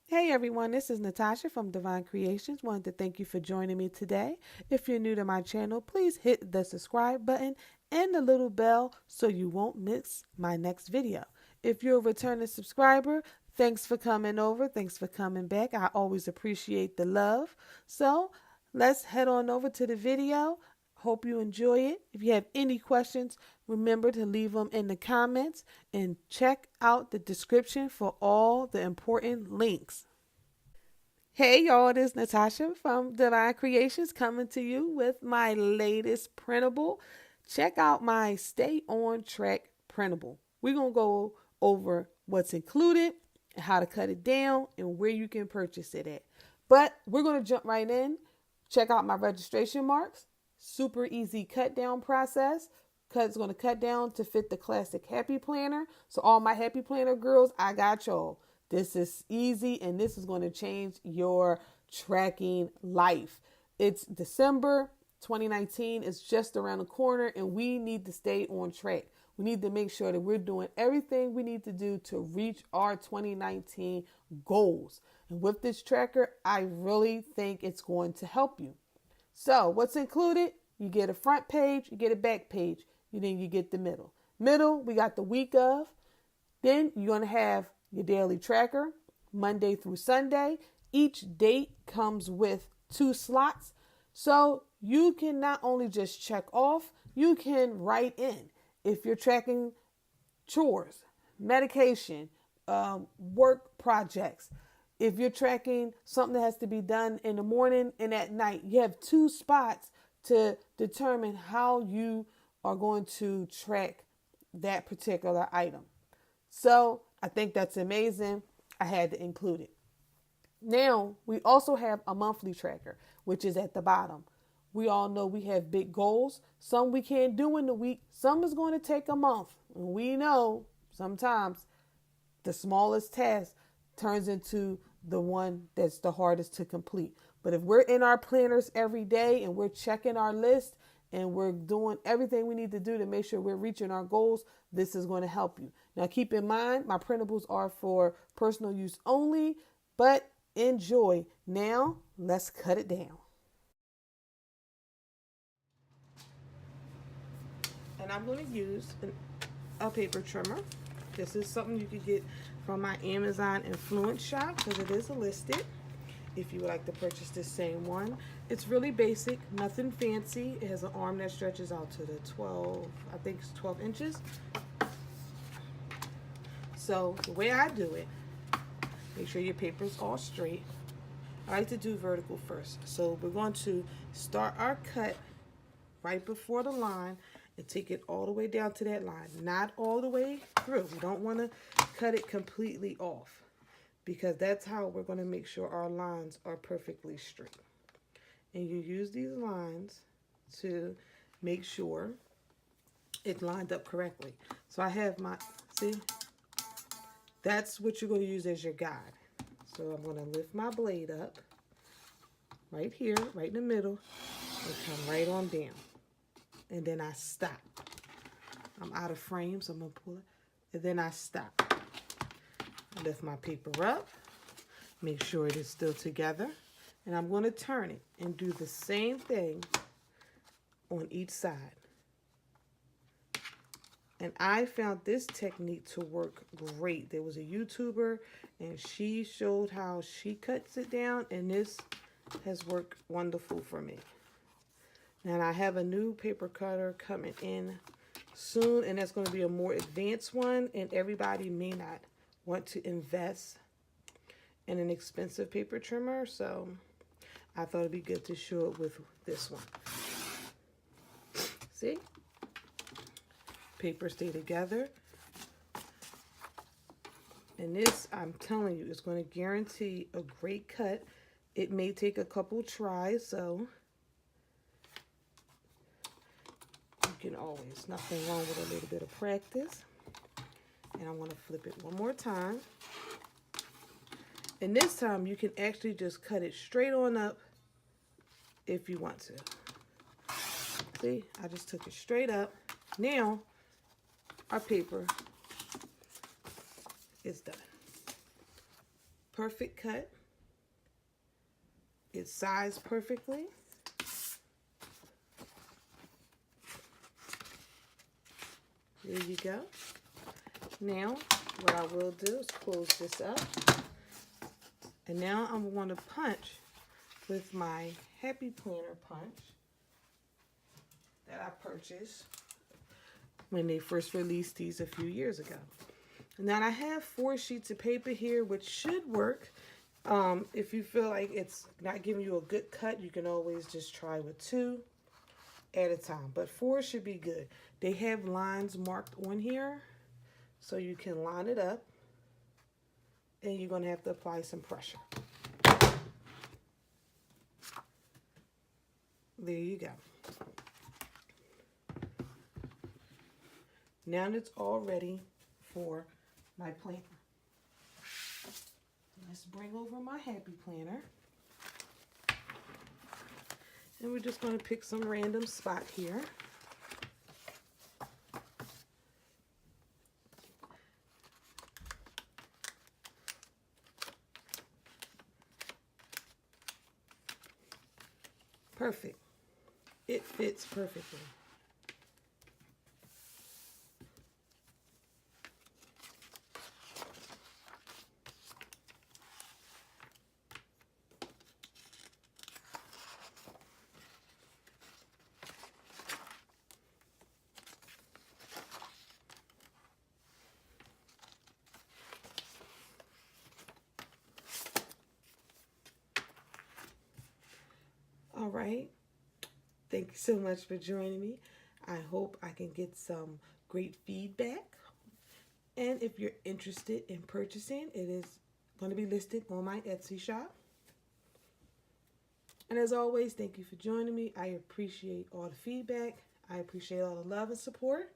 Hey everyone, this is Natasha from Divine Creations. Wanted to thank you for joining me today. If you're new to my channel, please hit the subscribe button and the little bell so you won't miss my next video. If you're a returning subscriber, thanks for coming over. Thanks for coming back. I always appreciate the love. So let's head on over to the video. Hope you enjoy it. If you have any questions, remember to leave them in the comments and check out the description for all the important links. Hey y'all, this is Natasha from Divine Creations coming to you with my latest printable. Check out my Stay On Track printable. We're going to go over what's included, how to cut it down, and where you can purchase it at. But we're going to jump right in. Check out my registration marks. Super easy cut down process. It's going to cut down to fit the classic Happy Planner. So all my Happy Planner girls, I got y'all. This is easy and this is going to change your tracking life. It's December 2019. It's just around the corner and we need to stay on track. We need to make sure that we're doing everything we need to do to reach our 2019 goals. And with this tracker, I really think it's going to help you. So what's included? You get a front page, you get a back page, then you get the middle. Middle, we got the week of. Then you're going to have your daily tracker, Monday through Sunday. Each date comes with 2 slots. So you can not only just check off, you can write in. If you're tracking chores, medication, work projects, if you're tracking something that has to be done in the morning and at night, you have 2 spots to determine how you are going to track that particular item. So I think that's amazing. I had to include it. Now, we also have a monthly tracker, which is at the bottom. We all know we have big goals. Some we can't do in the week. Some is going to take a month. And we know sometimes the smallest task turns into the one that's the hardest to complete. But if we're in our planners every day and we're checking our list and we're doing everything we need to do to make sure we're reaching our goals, this is going to help you. Now, keep in mind, my printables are for personal use only, but enjoy. Now, let's cut it down. And I'm going to use a paper trimmer. This is something you could get from my Amazon Influence shop because it is listed. If you would like to purchase this same one, it's really basic, nothing fancy. It has an arm that stretches out to the 12, I think it's 12 inches. So the way I do it, make sure your paper's all straight. I like to do vertical first. So we're going to start our cut right before the line and take it all the way down to that line, not all the way through. We don't want to cut it completely off, because that's how we're going to make sure our lines are perfectly straight. And you use these lines to make sure it lined up correctly. So I have my, see, that's what you're going to use as your guide. So I'm going to lift my blade up right here, right in the middle, and come right on down. And then I stop. I'm out of frame, so I'm going to pull it. And then I stop. I lift my paper up, make sure it is still together, and I'm going to turn it and do the same thing on each side. And I found this technique to work great. There was a YouTuber and she showed how she cuts it down, and this has worked wonderful for me. And I have a new paper cutter coming in soon, and that's going to be a more advanced one, and everybody may not want to invest in an expensive paper trimmer, so I thought it'd be good to show it with this one. See? Paper stay together. And this, I'm telling you, is going to guarantee a great cut. It may take a couple tries, so you can always, nothing wrong with a little bit of practice. And I'm going to flip it one more time. And this time you can actually just cut it straight on up if you want to. See, I just took it straight up. Now, our paper is done. perfect cut. It's sized perfectly. There you go. Now, what I will do is close this up. And now I'm going to punch with my Happy Planner punch that I purchased when they first released these a few years ago. Now I have 4 sheets of paper here, which should work. If you feel like it's not giving you a good cut, you can always just try with 2 at a time. But 4 should be good. They have lines marked on here, so you can line it up. And you're going to have to apply some pressure. There you go. Now it's all ready for my planner. Let's bring over my Happy Planner. And we're just going to pick some random spot here. Perfect. It fits perfectly. All right. Thank you so much for joining me. I hope I can get some great feedback. And if you're interested in purchasing, it is going to be listed on my Etsy shop. And as always, thank you for joining me. I appreciate all the feedback. I appreciate all the love and support.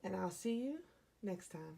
And I'll see you next time.